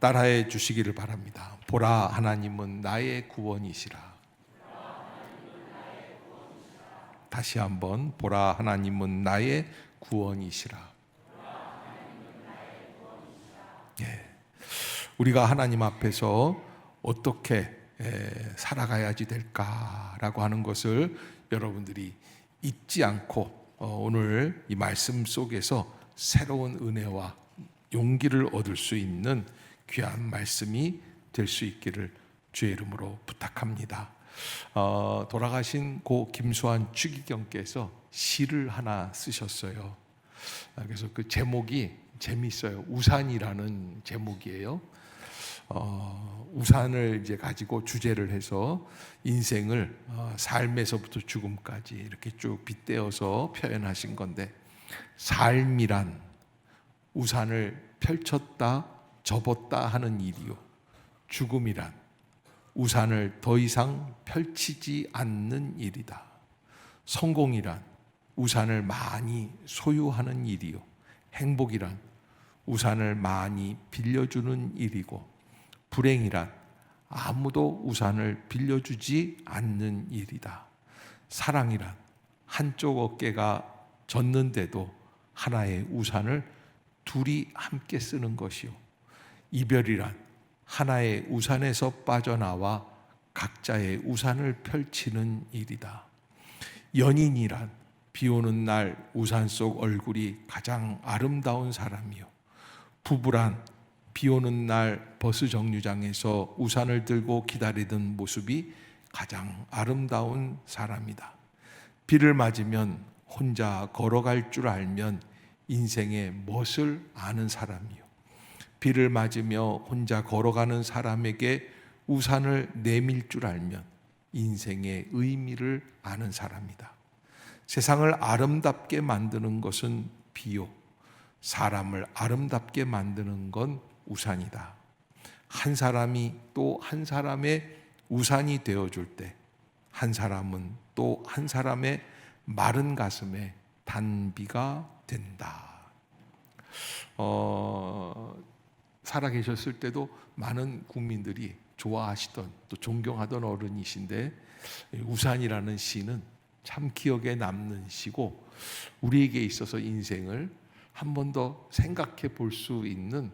따라해 주시기를 바랍니다. 보라, 하나님은 나의 구원이시라. 다시 한번, 보라, 하나님은 나의 구원이시라. 예. 우리가 하나님 앞에서 어떻게 살아가야지 될까라고 하는 것을 여러분들이 잊지 않고 오늘 이 말씀 속에서 새로운 은혜와 용기를 얻을 수 있는 귀한 말씀이 될 수 있기를 주의 이름으로 부탁합니다. 돌아가신 고 김수환 추기경께서 시를 하나 쓰셨어요. 그래서 그 제목이 재미있어요. 우산이라는 제목이에요. 우산을 이제 가지고 주제를 해서 인생을 삶에서부터 죽음까지 이렇게 쭉 빗대어서 표현하신 건데, 삶이란 우산을 펼쳤다 접었다 하는 일이요, 죽음이란 우산을 더 이상 펼치지 않는 일이다. 성공이란 우산을 많이 소유하는 일이요, 행복이란 우산을 많이 빌려주는 일이고, 불행이란 아무도 우산을 빌려주지 않는 일이다. 사랑이란 한쪽 어깨가 졌는데도 하나의 우산을 둘이 함께 쓰는 것이요, 이별이란 하나의 우산에서 빠져나와 각자의 우산을 펼치는 일이다. 연인이란 비 오는 날 우산 속 얼굴이 가장 아름다운 사람이요, 부부란 비 오는 날 버스 정류장에서 우산을 들고 기다리던 모습이 가장 아름다운 사람이다. 비를 맞으면 혼자 걸어갈 줄 알면 인생의 멋을 아는 사람이요, 비를 맞으며 혼자 걸어가는 사람에게 우산을 내밀 줄 알면 인생의 의미를 아는 사람이다. 세상을 아름답게 만드는 것은 비요, 사람을 아름답게 만드는 건 우산이다. 한 사람이 또 한 사람의 우산이 되어줄 때, 한 사람은 또 한 사람의 마른 가슴에 단비가 된다. 살아계셨을 때도 많은 국민들이 좋아하시던 또 존경하던 어른이신데, 우산이라는 시는 참 기억에 남는 시고, 우리에게 있어서 인생을 한 번 더 생각해 볼 수 있는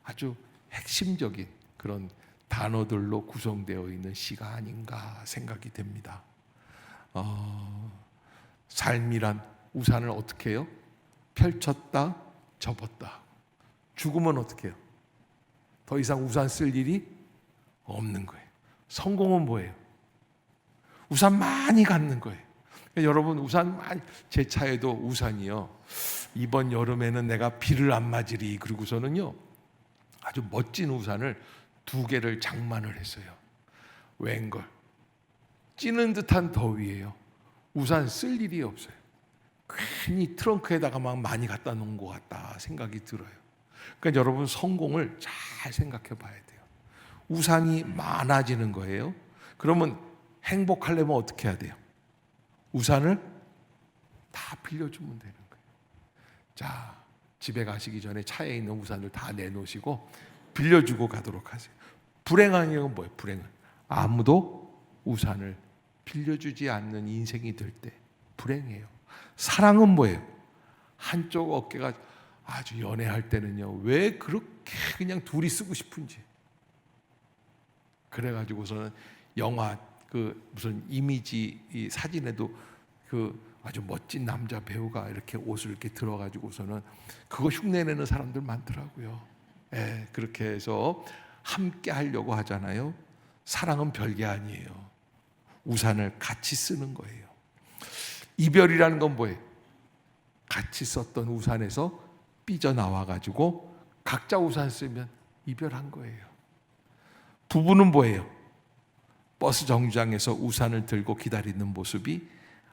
아주 핵심적인 그런 단어들로 구성되어 있는 시가 아닌가 생각이 됩니다. 삶이란 우산을 어떻게 해요? 펼쳤다 접었다. 죽으면 어떻게 해요? 더 이상 우산 쓸 일이 없는 거예요. 성공은 뭐예요? 우산 많이 갖는 거예요. 그러니까 여러분, 우산 많이, 제 차에도 우산이요, 이번 여름에는 내가 비를 안 맞으리 그러고서는요 아주 멋진 우산을 2개를 장만을 했어요. 웬걸, 찌는 듯한 더위예요. 우산 쓸 일이 없어요. 괜히 트렁크에다가 막 많이 갖다 놓은 것 같다 생각이 들어요. 그러니까 여러분, 성공을 잘 생각해 봐야 돼요. 우산이 많아지는 거예요. 그러면 행복하려면 어떻게 해야 돼요? 우산을 다 빌려주면 되는 거예요. 자, 집에 가시기 전에 차에 있는 우산을 다 내놓으시고 빌려주고 가도록 하세요. 불행한 건 뭐예요? 불행은 아무도 우산을 빌려주지 않는 인생이 될 때 불행해요. 사랑은 뭐예요? 한쪽 어깨가 아주 연애할 때는요, 왜 그렇게 그냥 둘이 쓰고 싶은지, 그래가지고서는 영화 그 무슨 이미지 이 사진에도 그 아주 멋진 남자 배우가 이렇게 옷을 이렇게 들어가지고서는 그거 흉내내는 사람들 많더라고요. 예, 그렇게 해서 함께 하려고 하잖아요. 사랑은 별게 아니에요. 우산을 같이 쓰는 거예요. 이별이라는 건 뭐예요? 같이 썼던 우산에서 삐져나와가지고 각자 우산 쓰면 이별한 거예요. 부부는 뭐예요? 버스 정류장에서 우산을 들고 기다리는 모습이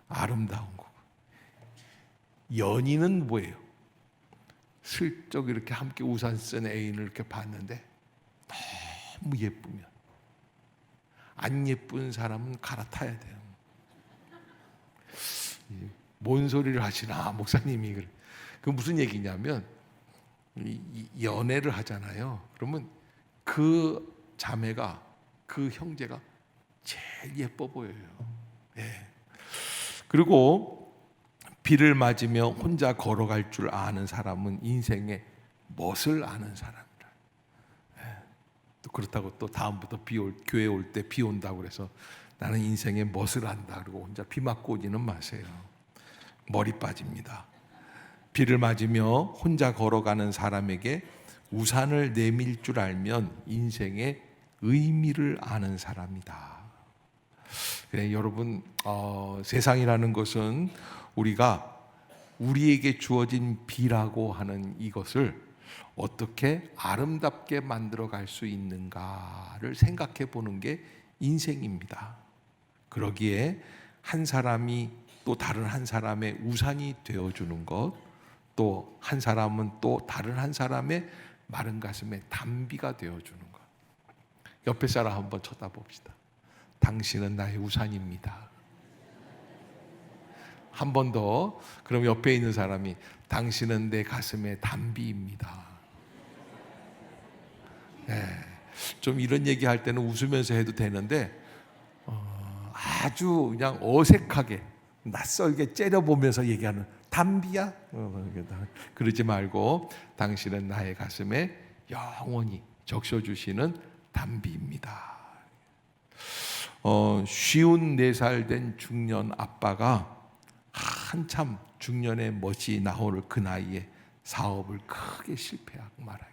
아름다운 거고, 연인은 뭐예요? 슬쩍 이렇게 함께 우산 쓴 애인을 이렇게 봤는데 너무 예쁘면, 안 예쁜 사람은 갈아타야 돼요. 뭔 소리를 하시나 목사님이. 그 무슨 얘기냐면, 연애를 하잖아요. 그러면 그 자매가, 그 형제가 제일 예뻐 보여요. 예. 그리고 비를 맞으며 혼자 걸어갈 줄 아는 사람은 인생의 멋을 아는 사람이라. 예. 또 그렇다고 또 다음부터 교회 올 때 비 온다고 그래서 나는 인생의 멋을 안다 그러고 혼자 비 맞고 오지는 마세요. 머리 빠집니다. 비를 맞으며 혼자 걸어가는 사람에게 우산을 내밀 줄 알면 인생의 의미를 아는 사람이다. 그래, 여러분, 세상이라는 것은 우리가 우리에게 주어진 비라고 하는 이것을 어떻게 아름답게 만들어 갈 수 있는가를 생각해 보는 게 인생입니다. 그러기에 한 사람이 또 다른 한 사람의 우산이 되어주는 것, 또 한 사람은 또 다른 한 사람의 마른 가슴에 담비가 되어주는 것. 옆에 사람 한번 쳐다봅시다. 당신은 나의 우산입니다. 한 번 더. 그럼 옆에 있는 사람이 당신은 내 가슴의 담비입니다. 네. 좀 이런 얘기할 때는 웃으면서 해도 되는데 아주 그냥 어색하게 낯설게 째려보면서 얘기하는 담비야? 그러지 말고 당신은 나의 가슴에 영원히 적셔주시는 담비입니다. 54살 된 중년 아빠가 한참 중년의 멋이 나올 그 나이에 사업을 크게 실패하고 말아요.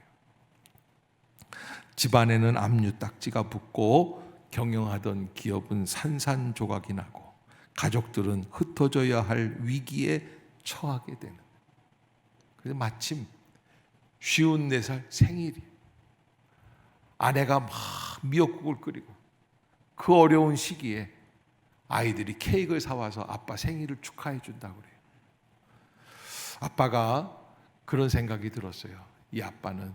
집안에는 압류 딱지가 붙고 경영하던 기업은 산산조각이 나고 가족들은 흩어져야 할 위기에 처하게 되는. 그래서 마침 54살 생일이 아내가 막 미역국을 끓이고 그 어려운 시기에 아이들이 케이크를 사와서 아빠 생일을 축하해 준다고 그래요. 아빠가 그런 생각이 들었어요. 이 아빠는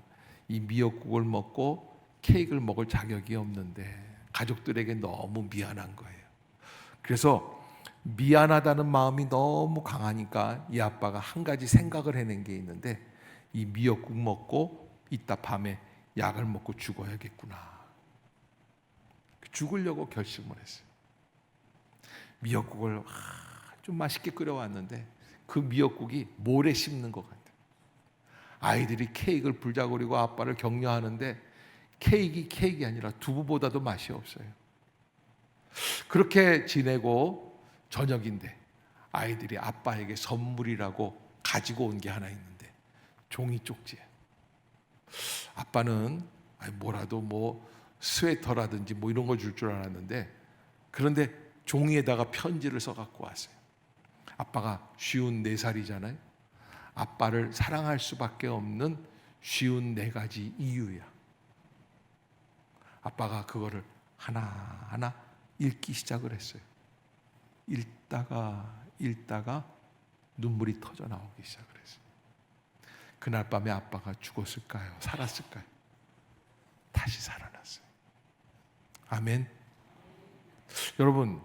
이 미역국을 먹고 케이크를 먹을 자격이 없는데 가족들에게 너무 미안한 거예요. 그래서 미안하다는 마음이 너무 강하니까 이 아빠가 한 가지 생각을 해낸 게 있는데 이 미역국 먹고 이따 밤에 약을 먹고 죽어야겠구나. 죽으려고 결심을 했어요. 미역국을 좀 맛있게 끓여왔는데 그 미역국이 모래 씹는 것 같아요. 아이들이 케이크를 불자고리고 아빠를 격려하는데 케이크가 아니라 두부보다도 맛이 없어요. 그렇게 지내고 저녁인데 아이들이 아빠에게 선물이라고 가지고 온 게 하나 있는데 종이 쪽지예요. 아빠는 뭐라도 뭐 스웨터라든지 뭐 이런 거 줄 줄 알았는데 그런데 종이에다가 편지를 써갖고 왔어요. 아빠가 54살이잖아요. 아빠를 사랑할 수밖에 없는 54가지 이유야. 아빠가 그거를 하나하나 읽기 시작을 했어요. 읽다가 눈물이 터져 나오기 시작을 했어요. 그날 밤에 아빠가 죽었을까요? 살았을까요? 다시 살아났어요. 아멘. 여러분,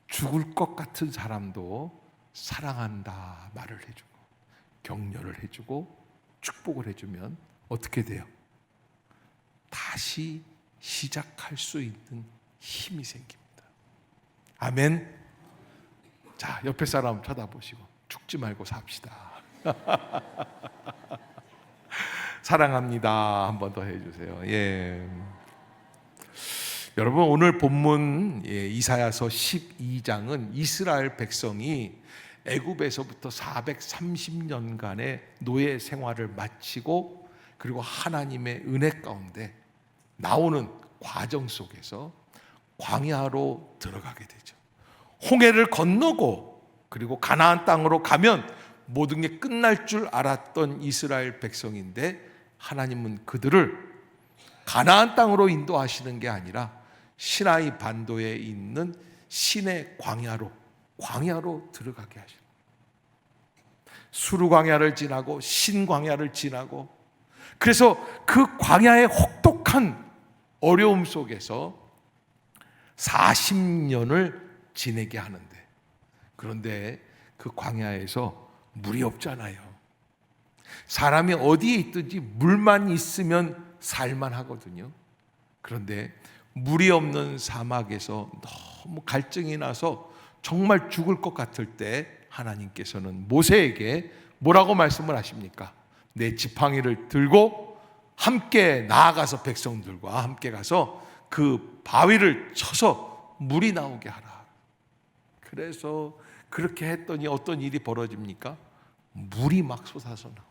죽을 것 같은 사람도 사랑한다 말을 해주고 격려를 해주고 축복을 해주면 어떻게 돼요? 다시 시작할 수 있는 힘이 생깁니다. 아멘. 자, 옆에 사람 쳐다보시고 죽지 말고 삽시다. 사랑합니다. 한 번 더 해주세요. 예. 여러분, 오늘 본문 이사야서 12장은 이스라엘 백성이 애굽에서부터 430년간의 노예 생활을 마치고 그리고 하나님의 은혜 가운데 나오는 과정 속에서 광야로 들어가게 되죠. 홍해를 건너고 그리고 가나안 땅으로 가면 모든 게 끝날 줄 알았던 이스라엘 백성인데 하나님은 그들을 가나안 땅으로 인도하시는 게 아니라 시나이 반도에 있는 신의 광야로 들어가게 하십니다. 수르 광야를 지나고 신 광야를 지나고 그래서 그 광야의 혹독한 어려움 속에서 40년을 지내게 하는데 그런데 그 광야에서 물이 없잖아요. 사람이 어디에 있든지 물만 있으면 살만 하거든요. 그런데 물이 없는 사막에서 너무 갈증이 나서 정말 죽을 것 같을 때 하나님께서는 모세에게 뭐라고 말씀을 하십니까? 내 지팡이를 들고 함께 나아가서 백성들과 함께 가서 그 바위를 쳐서 물이 나오게 하라. 그래서 그렇게 했더니 어떤 일이 벌어집니까? 물이 막 솟아서 나옵니다.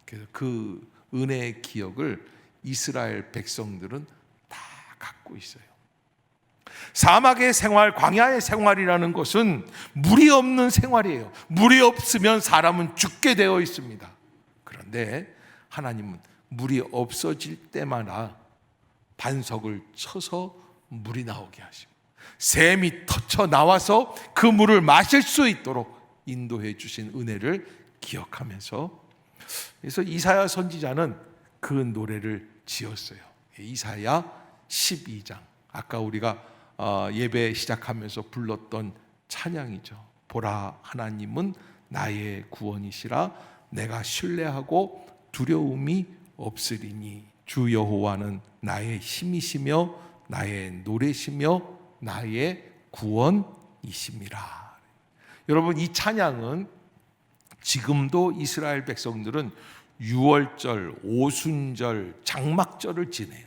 그래서 그 은혜의 기억을 이스라엘 백성들은 다 갖고 있어요. 사막의 생활, 광야의 생활이라는 것은 물이 없는 생활이에요. 물이 없으면 사람은 죽게 되어 있습니다. 그런데 하나님은 물이 없어질 때마다 반석을 쳐서 물이 나오게 하시고 샘이 터쳐 나와서 그 물을 마실 수 있도록 인도해 주신 은혜를 기억하면서, 그래서 이사야 선지자는 그 노래를 지었어요. 이사야 12장, 아까 우리가 예배 시작하면서 불렀던 찬양이죠. 보라, 하나님은 나의 구원이시라. 내가 신뢰하고 두려움이 없으리니 주 여호와는 나의 힘이시며 나의 노래시며 나의 구원이심이라. 여러분, 이 찬양은 지금도 이스라엘 백성들은 유월절, 오순절, 장막절을 지내요.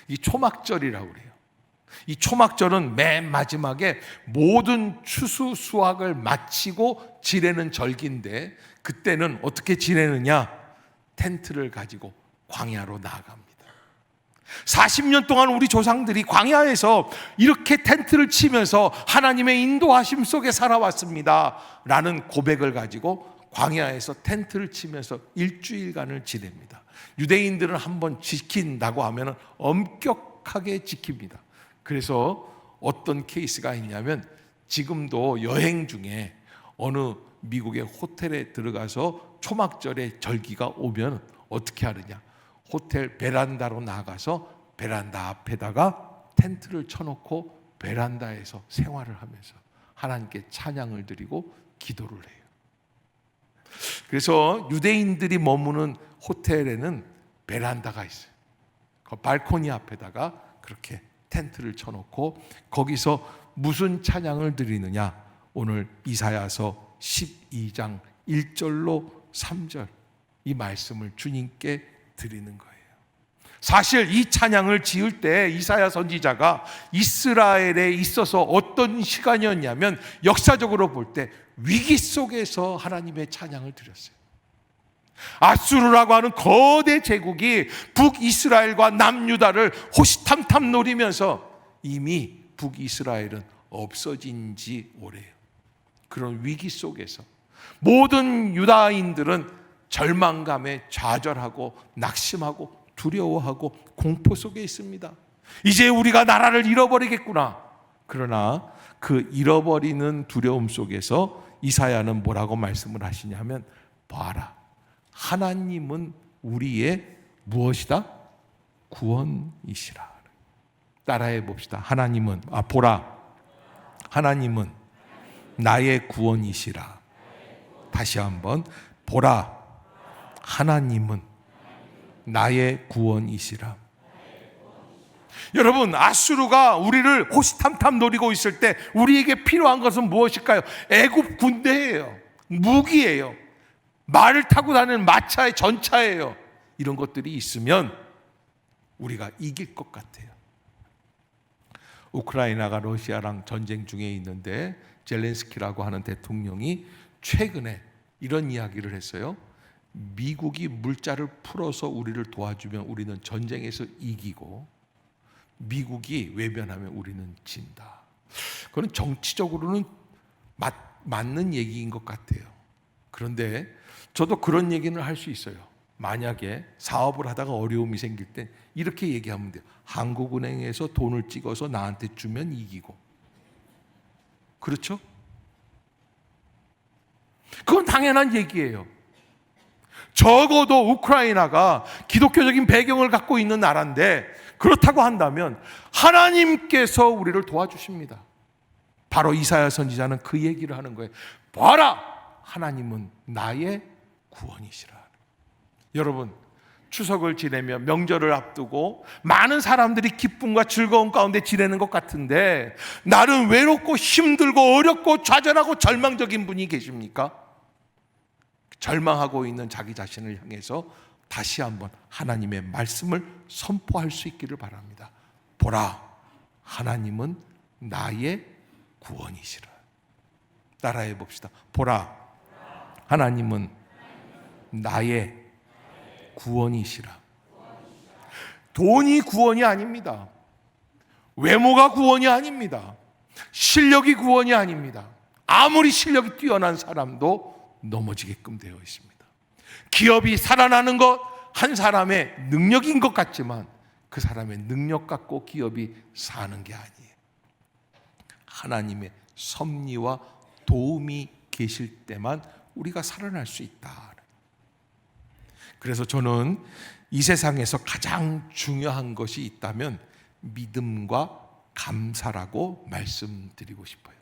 이 초막절이라고 그래요. 이 초막절은 맨 마지막에 모든 추수 수확을 마치고 지내는 절기인데, 그때는 어떻게 지내느냐? 텐트를 가지고 광야로 나아갑니다. 40년 동안 우리 조상들이 광야에서 이렇게 텐트를 치면서 하나님의 인도하심 속에 살아왔습니다 라는 고백을 가지고 광야에서 텐트를 치면서 일주일간을 지냅니다. 유대인들은 한번 지킨다고 하면 엄격하게 지킵니다. 그래서 어떤 케이스가 있냐면, 지금도 여행 중에 어느 미국의 호텔에 들어가서 초막절에 절기가 오면 어떻게 하느냐? 호텔 베란다로 나가서 베란다 앞에다가 텐트를 쳐놓고 베란다에서 생활을 하면서 하나님께 찬양을 드리고 기도를 해요. 그래서 유대인들이 머무는 호텔에는 베란다가 있어요. 그 발코니 앞에다가 그렇게 텐트를 쳐놓고 거기서 무슨 찬양을 드리느냐? 오늘 이사야서 12장 1절로 3절 이 말씀을 주님께 드리는 거예요. 사실 이 찬양을 지을 때 이사야 선지자가 이스라엘에 있어서 어떤 시간이었냐면, 역사적으로 볼 때 위기 속에서 하나님의 찬양을 드렸어요. 아수르라고 하는 거대 제국이 북이스라엘과 남유다를 호시탐탐 노리면서 이미 북이스라엘은 없어진 지 오래예요. 그런 위기 속에서 모든 유다인들은 절망감에 좌절하고 낙심하고 두려워하고 공포 속에 있습니다. 이제 우리가 나라를 잃어버리겠구나. 그러나 그 잃어버리는 두려움 속에서 이사야는 뭐라고 말씀을 하시냐면, 봐라, 하나님은 우리의 무엇이다? 구원이시라. 따라해 봅시다. 하나님은, 보라, 하나님은 나의 구원이시라. 다시 한번, 보라, 하나님은 나의 구원이시라. 여러분, 아수르가 우리를 호시탐탐 노리고 있을 때 우리에게 필요한 것은 무엇일까요? 애굽 군대예요. 무기예요. 말을 타고 다니는 마차의 전차예요. 이런 것들이 있으면 우리가 이길 것 같아요. 우크라이나가 러시아랑 전쟁 중에 있는데 젤렌스키라고 하는 대통령이 최근에 이런 이야기를 했어요. 미국이 물자를 풀어서 우리를 도와주면 우리는 전쟁에서 이기고, 미국이 외면하면 우리는 진다. 그건 정치적으로는 맞는 얘기인 것 같아요. 그런데 저도 그런 얘기는 할 수 있어요. 만약에 사업을 하다가 어려움이 생길 때 이렇게 얘기하면 돼요. 한국은행에서 돈을 찍어서 나한테 주면 이기고. 그렇죠? 그건 당연한 얘기예요. 적어도 우크라이나가 기독교적인 배경을 갖고 있는 나라인데, 그렇다고 한다면 하나님께서 우리를 도와주십니다. 바로 이사야 선지자는 그 얘기를 하는 거예요. 봐라, 하나님은 나의 구원이시라. 여러분, 추석을 지내며 명절을 앞두고 많은 사람들이 기쁨과 즐거움 가운데 지내는 것 같은데 나는 외롭고 힘들고 어렵고 좌절하고 절망적인 분이 계십니까? 절망하고 있는 자기 자신을 향해서 다시 한번 하나님의 말씀을 선포할 수 있기를 바랍니다. 보라, 하나님은 나의 구원이시라. 따라해 봅시다. 보라, 하나님은 나의 구원이시라. 돈이 구원이 아닙니다. 외모가 구원이 아닙니다. 실력이 구원이 아닙니다. 아무리 실력이 뛰어난 사람도 넘어지게끔 되어 있습니다. 기업이 살아나는 것 한 사람의 능력인 것 같지만 그 사람의 능력 갖고 기업이 사는 게 아니에요. 하나님의 섭리와 도움이 계실 때만 우리가 살아날 수 있다. 그래서 저는 이 세상에서 가장 중요한 것이 있다면 믿음과 감사라고 말씀드리고 싶어요.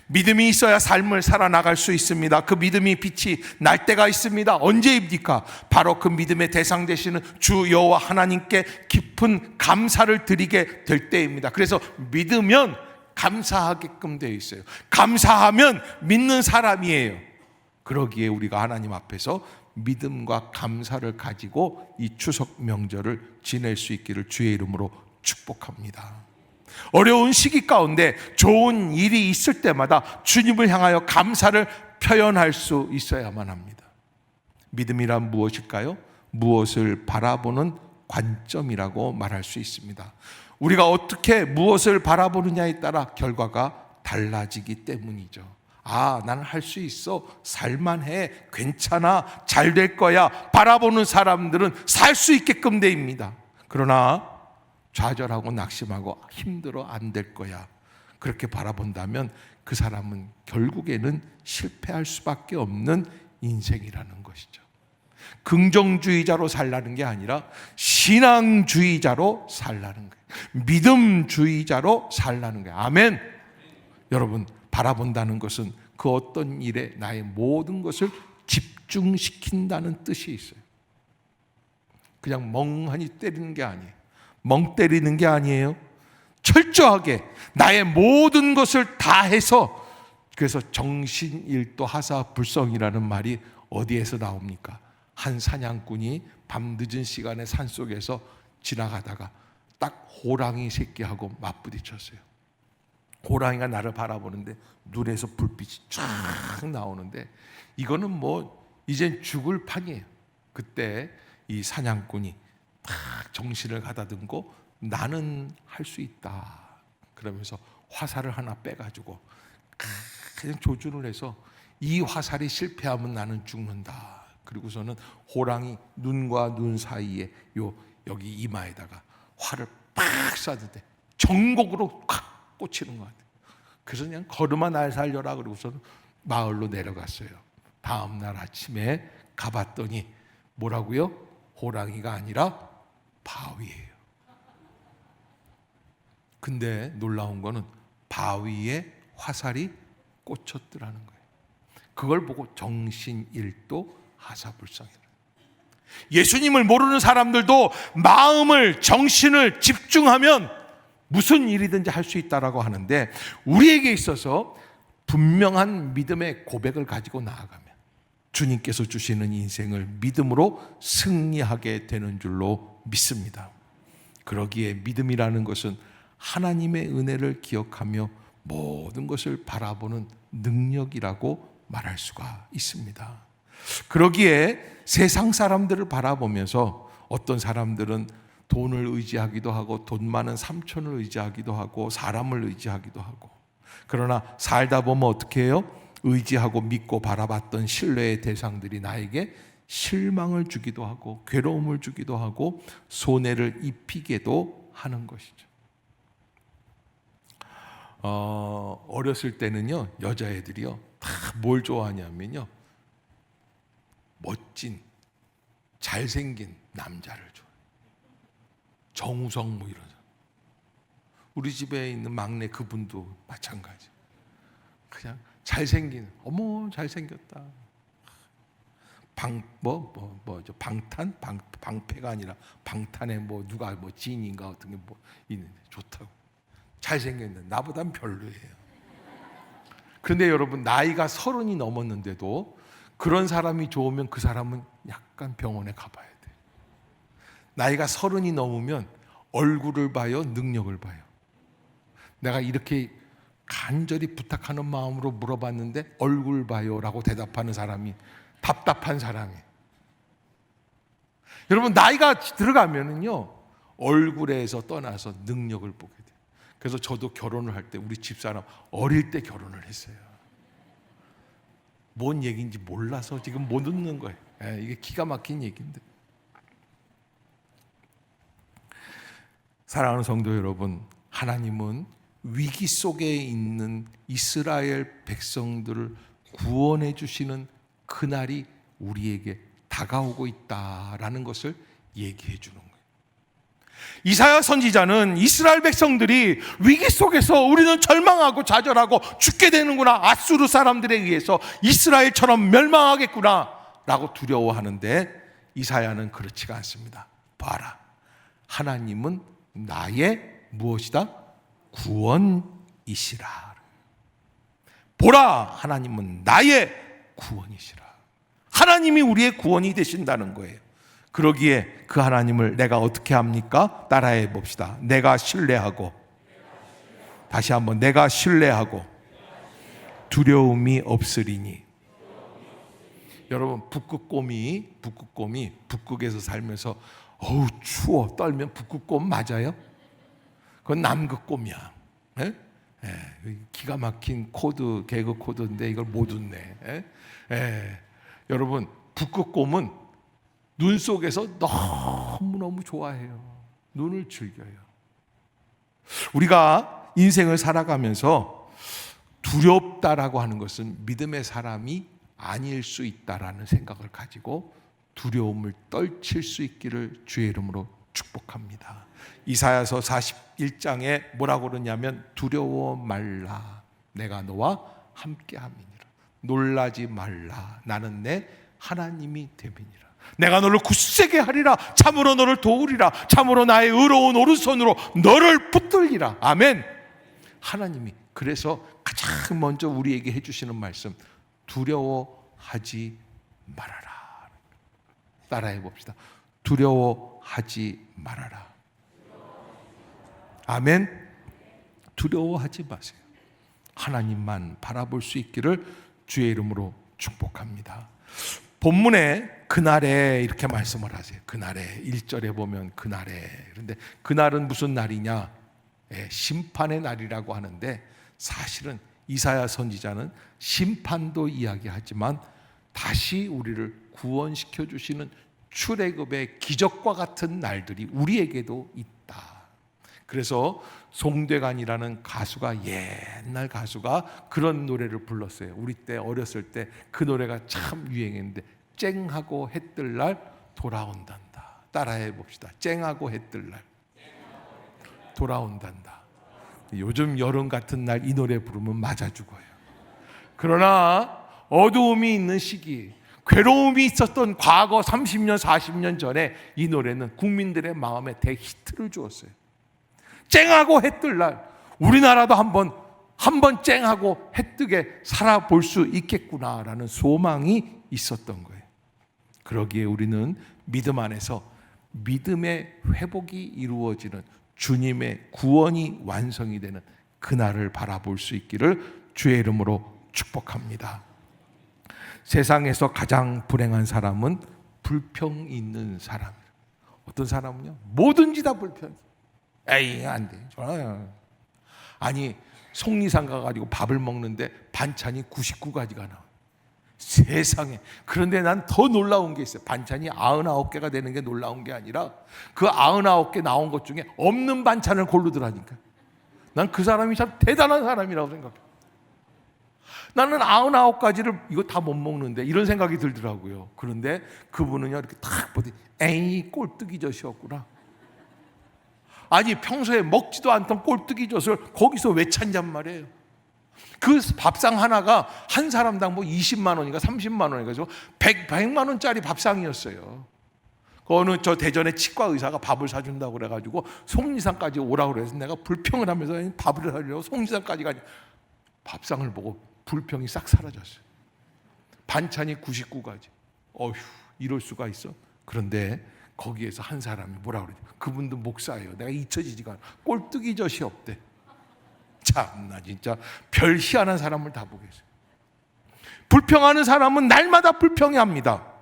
믿음이 있어야 삶을 살아나갈 수 있습니다. 그 믿음이 빛이 날 때가 있습니다. 언제입니까? 바로 그 믿음의 대상 되시는 주 여호와 하나님께 깊은 감사를 드리게 될 때입니다. 그래서 믿으면 감사하게끔 되어 있어요. 감사하면 믿는 사람이에요. 그러기에 우리가 하나님 앞에서 믿음과 감사를 가지고 이 추석 명절을 지낼 수 있기를 주의 이름으로 축복합니다. 어려운 시기 가운데 좋은 일이 있을 때마다 주님을 향하여 감사를 표현할 수 있어야만 합니다. 믿음이란 무엇일까요? 무엇을 바라보는 관점이라고 말할 수 있습니다. 우리가 어떻게 무엇을 바라보느냐에 따라 결과가 달라지기 때문이죠. 아, 나는 할 수 있어, 살만해, 괜찮아, 잘 될 거야 바라보는 사람들은 살 수 있게끔 됩니다. 그러나 좌절하고 낙심하고 힘들어, 안 될 거야 그렇게 바라본다면 그 사람은 결국에는 실패할 수밖에 없는 인생이라는 것이죠. 긍정주의자로 살라는 게 아니라 신앙주의자로 살라는 거예요. 믿음주의자로 살라는 거예요. 아멘. 여러분, 바라본다는 것은 그 어떤 일에 나의 모든 것을 집중시킨다는 뜻이 있어요. 그냥 멍하니 때리는 게 아니에요. 멍 때리는 게 아니에요. 철저하게 나의 모든 것을 다해서, 그래서 정신일도 하사불성이라는 말이 어디에서 나옵니까? 한 사냥꾼이 밤 늦은 시간에 산속에서 지나가다가 딱 호랑이 새끼하고 맞부딪혔어요. 호랑이가 나를 바라보는데 눈에서 불빛이 쫙 나오는데 이거는 뭐 이젠 죽을 판이에요. 그때 이 사냥꾼이 딱 정신을 가다듬고 나는 할 수 있다 그러면서 화살을 하나 빼가지고 그냥 조준을 해서 이 화살이 실패하면 나는 죽는다. 그리고서는 호랑이 눈과 눈 사이에 여기 이마에다가 활을 팍 쐈는데 정곡으로 콱 꽂히는 것 같아요. 그래서 그냥 걸음아 날 살려라 그러고서는 마을로 내려갔어요. 다음 날 아침에 가봤더니 뭐라고요? 호랑이가 아니라 바위예요. 근데 놀라운 거는 바위에 화살이 꽂혔더라는 거예요. 그걸 보고 정신일도 하사불성이라. 예수님을 모르는 사람들도 마음을, 정신을 집중하면 무슨 일이든지 할 수 있다라고 하는데, 우리에게 있어서 분명한 믿음의 고백을 가지고 나아가면 주님께서 주시는 인생을 믿음으로 승리하게 되는 줄로 믿습니다. 그러기에 믿음이라는 것은 하나님의 은혜를 기억하며 모든 것을 바라보는 능력이라고 말할 수가 있습니다. 그러기에 세상 사람들을 바라보면서 어떤 사람들은 돈을 의지하기도 하고 돈 많은 삼촌을 의지하기도 하고 사람을 의지하기도 하고, 그러나 살다 보면 어떻게 해요? 의지하고 믿고 바라봤던 신뢰의 대상들이 나에게 실망을 주기도 하고 괴로움을 주기도 하고 손해를 입히게도 하는 것이죠. 어렸을 때는요, 여자애들이요 다 뭘 좋아하냐면요, 멋진 잘생긴 남자를 좋아해요. 정우성 뭐 이런. 우리 집에 있는 막내 그분도 마찬가지. 그냥 잘생긴, 어머 잘생겼다. 방패가 아니라 방탄에 누가 지인인가 어떤 게 있는데 좋다고. 잘생겼는데 나보단 별로예요. 그런데 여러분, 나이가 30이 넘었는데도 그런 사람이 좋으면 그 사람은 약간 병원에 가봐야 돼. 나이가 30이 넘으면 얼굴을 봐요, 능력을 봐요. 내가 이렇게 간절히 부탁하는 마음으로 물어봤는데 얼굴 봐요 라고 대답하는 사람이 답답한 사람이에요. 여러분, 나이가 들어가면은요, 얼굴에서 떠나서 능력을 보게 돼요. 그래서 저도 결혼을 할 때 우리 집사람 어릴 때 결혼을 했어요. 뭔 얘기인지 몰라서 지금 못 웃는 거예요. 이게 기가 막힌 얘기인데. 사랑하는 성도 여러분, 하나님은 위기 속에 있는 이스라엘 백성들을 구원해 주시는 그날이 우리에게 다가오고 있다라는 것을 얘기해 주는 거예요. 이사야 선지자는 이스라엘 백성들이 위기 속에서 우리는 절망하고 좌절하고 죽게 되는구나, 아수르 사람들에 의해서 이스라엘처럼 멸망하겠구나 라고 두려워하는데, 이사야는 그렇지가 않습니다. 봐라, 하나님은 나의 무엇이다? 구원이시라. 보라, 하나님은 나의 구원이시라. 하나님이 우리의 구원이 되신다는 거예요. 그러기에 그 하나님을 내가 어떻게 합니까? 따라해 봅시다. 내가 신뢰하고, 다시 한번, 내가 신뢰하고 두려움이 없으리니. 여러분, 북극곰이 북극에서 살면서 어우 추워 떨면 북극곰 맞아요? 그건 남극곰이야. 기가 막힌 코드, 개그 코드인데 이걸 못 웃네. 여러분, 북극곰은 눈 속에서 너무너무 좋아해요. 눈을 즐겨요. 우리가 인생을 살아가면서 두렵다라고 하는 것은 믿음의 사람이 아닐 수 있다라는 생각을 가지고 두려움을 떨칠 수 있기를 주의 이름으로 축복합니다. 이사야서 41장에 뭐라고 그러냐면, 두려워 말라, 내가 너와 함께함이니라. 놀라지 말라, 나는 내 하나님이 됨이니라. 내가 너를 굳세게 하리라. 참으로 너를 도우리라. 참으로 나의 의로운 오른손으로 너를 붙들리라. 아멘. 하나님이 그래서 가장 먼저 우리에게 해주시는 말씀, 두려워하지 말아라. 따라해 봅시다. 두려워하지 말아라. 아멘. 두려워하지 마세요. 하나님만 바라볼 수 있기를 주의 이름으로 축복합니다. 본문에 그날에 이렇게 말씀을 하세요. 그날에 1절에 보면 그날에. 그런데 그날은 무슨 날이냐? 심판의 날이라고 하는데, 사실은 이사야 선지자는 심판도 이야기하지만 다시 우리를 구원시켜 주시는 출애굽의 기적과 같은 날들이 우리에게도 있다. 그래서 송대관이라는 가수가, 옛날 가수가 그런 노래를 불렀어요. 우리 때 어렸을 때 그 노래가 참 유행했는데, 쨍하고 해뜰 날 돌아온단다. 따라해 봅시다. 쨍하고 해뜰 날 돌아온단다. 요즘 여름 같은 날 이 노래 부르면 맞아 죽어요. 그러나 어두움이 있는 시기, 괴로움이 있었던 과거 30년 40년 전에 이 노래는 국민들의 마음에 대히트를 주었어요. 쨍하고 해뜰 날, 우리나라도 한번 쨍하고 해뜨게 살아볼 수 있겠구나라는 소망이 있었던 거예요. 그러기에 우리는 믿음 안에서 믿음의 회복이 이루어지는, 주님의 구원이 완성이 되는 그날을 바라볼 수 있기를 주의 이름으로 축복합니다. 세상에서 가장 불행한 사람은 불평 있는 사람. 어떤 사람은요, 뭐든지 다 불평. 에이, 안 돼. 아니, 속리산 가가지고 밥을 먹는데 반찬이 99가지가 나와. 세상에. 그런데 난 더 놀라운 게 있어요. 반찬이 99개가 되는 게 놀라운 게 아니라 그 99개 나온 것 중에 없는 반찬을 고르더라니까. 난 그 사람이 참 대단한 사람이라고 생각해. 나는 99가지를 이거 다 못 먹는데, 이런 생각이 들더라고요. 그런데 그분은요, 이렇게 딱 보더니 에이, 꼴뚜기 젖이었구나. 아니, 평소에 먹지도 않던 꼴뚜기 젖을 거기서 왜 찾냔 말이에요. 그 밥상 하나가 한 사람당 뭐 20만 원인가 30만 원인가 해서 100만 원짜리 밥상이었어요. 어느 저 대전의 치과 의사가 밥을 사준다고 그래가지고 속리산까지 오라고 그래서 내가 불평을 하면서 밥을 사려고 속리산까지 가니 밥상을 보고 불평이 싹 사라졌어요. 반찬이 99가지. 어휴, 이럴 수가 있어? 그런데 거기에서 한 사람이 뭐라고 그러지? 그분도 목사예요. 내가 잊혀지지가 않아. 꼴뚜기 젖이 없대. 참나 진짜 별 희한한 사람을 다 보겠어요. 불평하는 사람은 날마다 불평해합니다.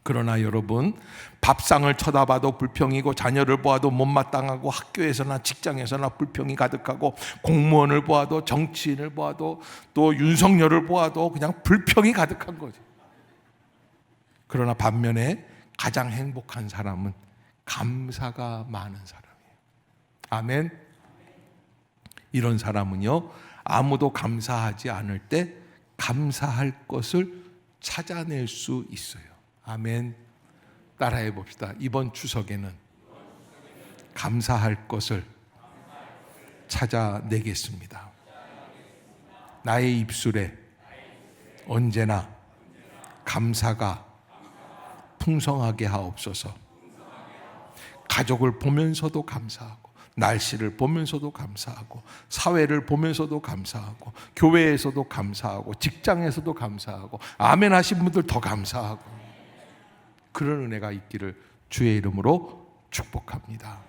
그러나 여러분, 밥상을 쳐다봐도 불평이고, 자녀를 보아도 못마땅하고, 학교에서나 직장에서나 불평이 가득하고, 공무원을 보아도, 정치인을 보아도, 또 윤석열을 보아도 그냥 불평이 가득한 거죠. 그러나 반면에 가장 행복한 사람은 감사가 많은 사람이에요. 아멘. 이런 사람은요, 아무도 감사하지 않을 때 감사할 것을 찾아낼 수 있어요. 아멘. 따라해 봅시다. 이번 추석에는 감사할 것을 찾아내겠습니다. 나의 입술에 언제나 감사가 풍성하게 하옵소서. 가족을 보면서도 감사하고, 날씨를 보면서도 감사하고, 사회를 보면서도 감사하고, 교회에서도 감사하고, 직장에서도 감사하고, 아멘 하신 분들 더 감사하고, 그런 은혜가 있기를 주의 이름으로 축복합니다.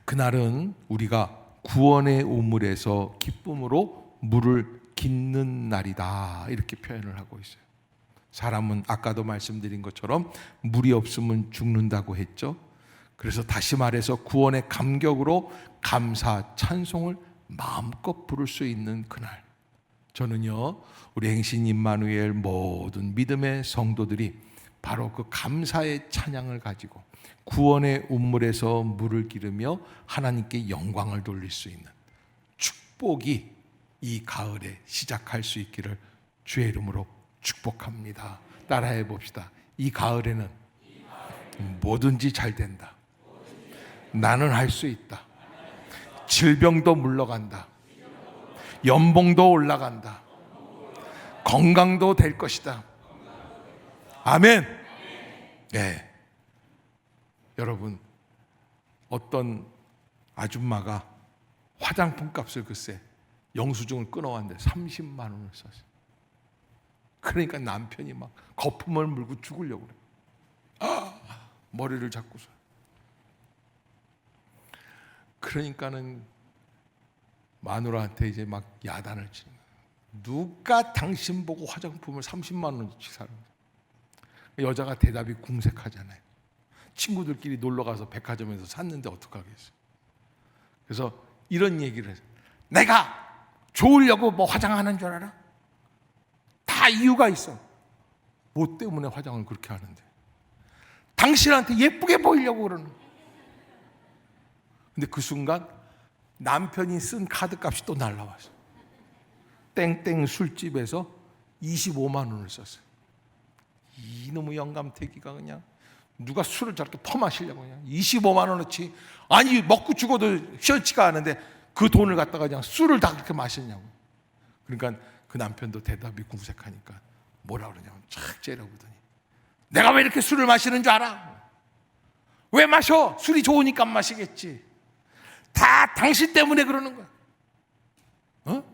그날은 우리가 구원의 우물에서 기쁨으로 물을 깃는 날이다, 이렇게 표현을 하고 있어요. 사람은 아까도 말씀드린 것처럼 물이 없으면 죽는다고 했죠. 그래서 다시 말해서 구원의 감격으로 감사, 찬송을 마음껏 부를 수 있는 그날, 저는요, 우리 행신 임마누엘 모든 믿음의 성도들이 바로 그 감사의 찬양을 가지고 구원의 우물에서 물을 기르며 하나님께 영광을 돌릴 수 있는 축복이 이 가을에 시작할 수 있기를 주의 이름으로 축복합니다. 따라해 봅시다. 이 가을에는 뭐든지 잘 된다. 나는 할 수 있다. 질병도 물러간다. 연봉도 올라간다. 건강도 될 것이다. 아멘. 네. 여러분, 어떤 아줌마가 화장품 값을 글쎄 영수증을 끊어왔는데 30만 원을 썼어요. 그러니까 남편이 막 거품을 물고 죽으려고 그래요. 머리를 잡고서. 그러니까는 마누라한테 이제 막 야단을 치는 거예요. 누가 당신 보고 화장품을 30만 원어치 사는 거예요. 여자가 대답이 궁색하잖아요. 친구들끼리 놀러 가서 백화점에서 샀는데 어떡하겠어요. 그래서 이런 얘기를 해서, 내가 좋으려고 뭐 화장하는 줄 알아? 다 이유가 있어. 뭐 때문에 화장을 그렇게 하는데? 당신한테 예쁘게 보이려고 그러는 거야. 근데 그 순간 남편이 쓴 카드값이 또 날라왔어. 땡땡 술집에서 25만 원을 썼어요. 이놈의 영감태기가 그냥 누가 술을 저렇게 퍼마시려고 그냥 25만 원어치, 아니 먹고 죽어도 시원치가 않은데 그 돈을 갖다가 그냥 술을 다 그렇게 마시냐고. 그러니까 그 남편도 대답이 궁색하니까 뭐라 그러냐면 착 째려보더니, 내가 왜 이렇게 술을 마시는 줄 알아? 왜 마셔? 술이 좋으니까 마시겠지. 다 당신 때문에 그러는 거야. 어?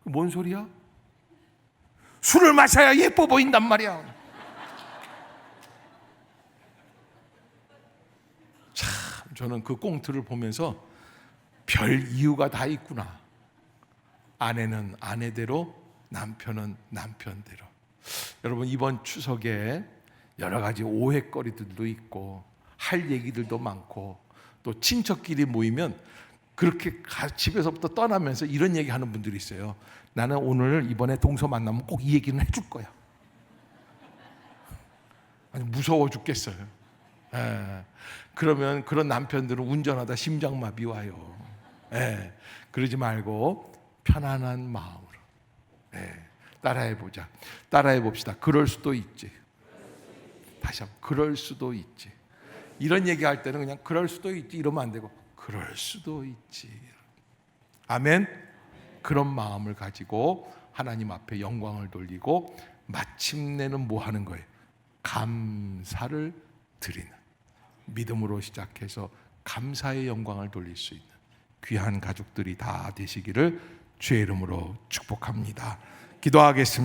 뭔 소리야? 술을 마셔야 예뻐 보인단 말이야. 참, 저는 그 꽁트를 보면서 별 이유가 다 있구나. 아내는 아내대로, 남편은 남편대로. 여러분, 이번 추석에 여러 가지 오해거리들도 있고 할 얘기들도 많고, 또 친척끼리 모이면 그렇게 집에서부터 떠나면서 이런 얘기 하는 분들이 있어요. 나는 오늘 이번에 동서 만나면 꼭 이 얘기는 해줄 거야. 아니, 무서워 죽겠어요. 그러면 그런 남편들은 운전하다 심장마비 와요. 그러지 말고 편안한 마음으로 따라해 보자. 따라해 봅시다. 그럴 수도 있지. 다시 한번, 그럴 수도 있지. 이런 얘기할 때는 그냥 그럴 수도 있지 이러면 안 되고, 그럴 수도 있지. 아멘. 그런 마음을 가지고 하나님 앞에 영광을 돌리고 마침내는 뭐 하는 거예요? 감사를 드리는, 믿음으로 시작해서 감사의 영광을 돌릴 수 있는 귀한 가족들이 다 되시기를 주의 이름으로 축복합니다. 기도하겠습니다.